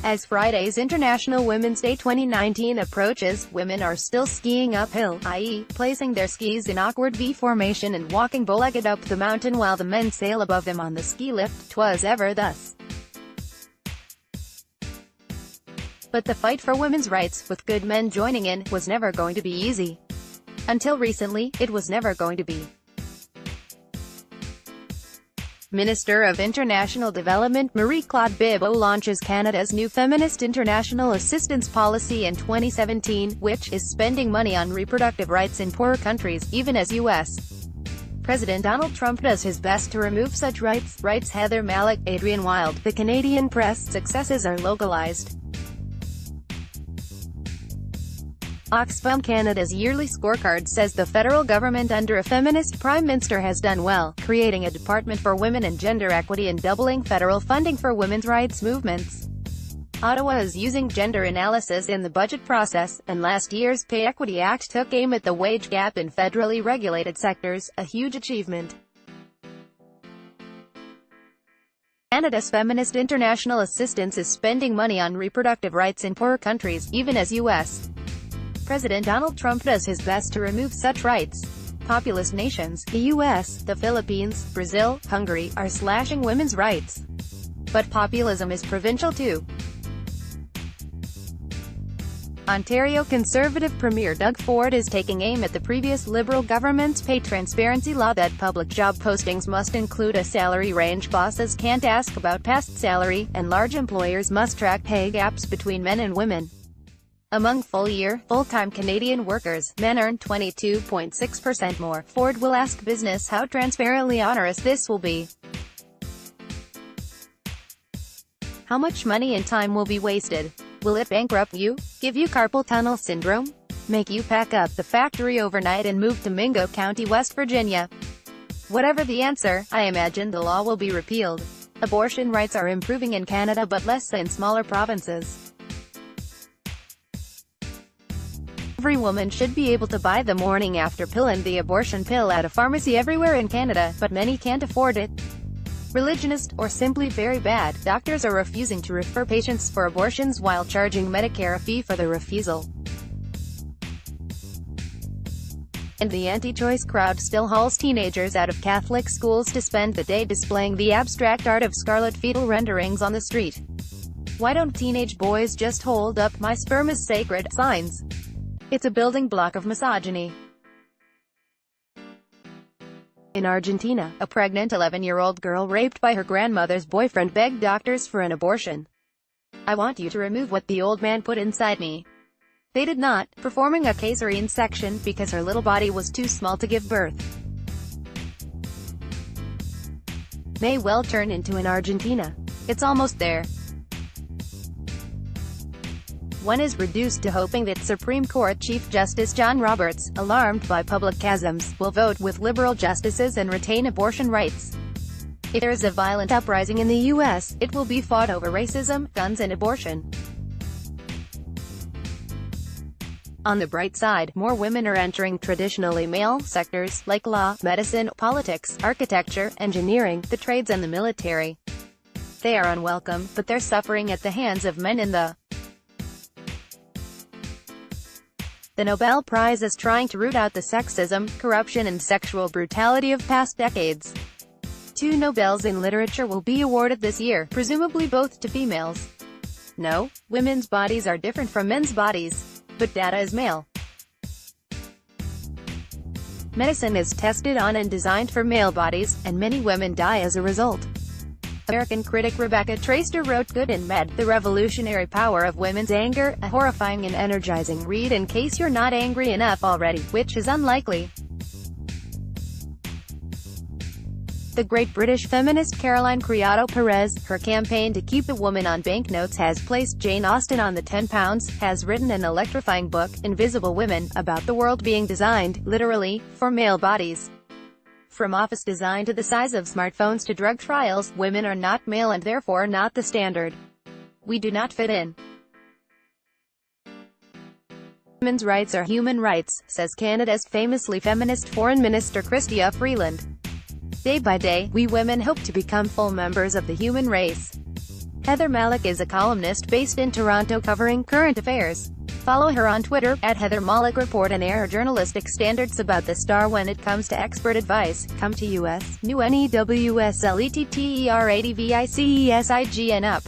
As Friday's International Women's Day 2019 approaches, women are still skiing uphill, i.e., placing their skis in awkward V formation and walking bowlegged up the mountain while the men sail above them on the ski lift. Twas ever thus. But the fight for women's rights, with good men joining in, was never going to be easy. Until recently, it was never going to be. Minister of International Development Marie-Claude Bibeau launches Canada's new Feminist International Assistance Policy in 2017, which is spending money on reproductive rights in poorer countries, even as U.S. President Donald Trump does his best to remove such rights, writes Heather Malik. Adrian Wild. The Canadian press successes are localized. Oxfam Canada's yearly scorecard says the federal government under a feminist prime minister has done well, creating a Department for Women and Gender Equity and doubling federal funding for women's rights movements. Ottawa is using gender analysis in the budget process, and last year's Pay Equity Act took aim at the wage gap in federally regulated sectors, a huge achievement. Canada's Feminist International Assistance is spending money on reproductive rights in poorer countries, even as U.S. President Donald Trump does his best to remove such rights. Populous nations, the U.S., the Philippines, Brazil, Hungary, are slashing women's rights. But populism is provincial too. Ontario Conservative Premier Doug Ford is taking aim at the previous Liberal government's pay transparency law that public job postings must include a salary range, bosses can't ask about past salary, and large employers must track pay gaps between men and women. Among full-time Canadian workers, men earn 22.6% more. Ford will ask business how transparently onerous this will be. How much money and time will be wasted? Will it bankrupt you? Give you carpal tunnel syndrome? Make you pack up the factory overnight and move to Mingo County, West Virginia? Whatever the answer, I imagine the law will be repealed. Abortion rights are improving in Canada but less in smaller provinces. Every woman should be able to buy the morning after pill and the abortion pill at a pharmacy everywhere in Canada, but many can't afford it. Religionist, or simply very bad, doctors are refusing to refer patients for abortions while charging Medicare a fee for the refusal. And the anti-choice crowd still hauls teenagers out of Catholic schools to spend the day displaying the abstract art of scarlet fetal renderings on the street. Why don't teenage boys just hold up "my sperm is sacred" signs? It's a building block of misogyny. In Argentina, a pregnant 11-year-old girl raped by her grandmother's boyfriend begged doctors for an abortion. "I want you to remove what the old man put inside me." They did not, performing a cesarean section because her little body was too small to give birth. May well turn into an Argentina. It's almost there. One is reduced to hoping that Supreme Court Chief Justice John Roberts, alarmed by public chasms, will vote with liberal justices and retain abortion rights. If there is a violent uprising in the U.S., it will be fought over racism, guns and abortion. On the bright side, more women are entering traditionally male sectors, like law, medicine, politics, architecture, engineering, the trades and the military. They are unwelcome, but they're suffering at the hands of men in the Nobel Prize is trying to root out the sexism, corruption and sexual brutality of past decades. 2 Nobels in literature will be awarded this year, presumably both to females. No, women's bodies are different from men's bodies. But data is male. Medicine is tested on and designed for male bodies, and many women die as a result. American critic Rebecca Traister wrote Good in Med, The Revolutionary Power of Women's Anger, a horrifying and energizing read in case you're not angry enough already, which is unlikely. The great British feminist Caroline Criado Perez, her campaign to keep a woman on banknotes has placed Jane Austen on the £10, has written an electrifying book, Invisible Women, about the world being designed, literally, for male bodies. From office design to the size of smartphones to drug trials, women are not male and therefore not the standard. We do not fit in. Women's rights are human rights, says Canada's famously feminist Foreign Minister Chrystia Freeland. Day by day, we women hope to become full members of the human race. Heather Malik is a columnist based in Toronto covering current affairs. Follow her on Twitter, @Heather Report and air journalistic standards about the star when it comes to expert advice. Come to US. New NEWSLETTER ADVICESIGN up.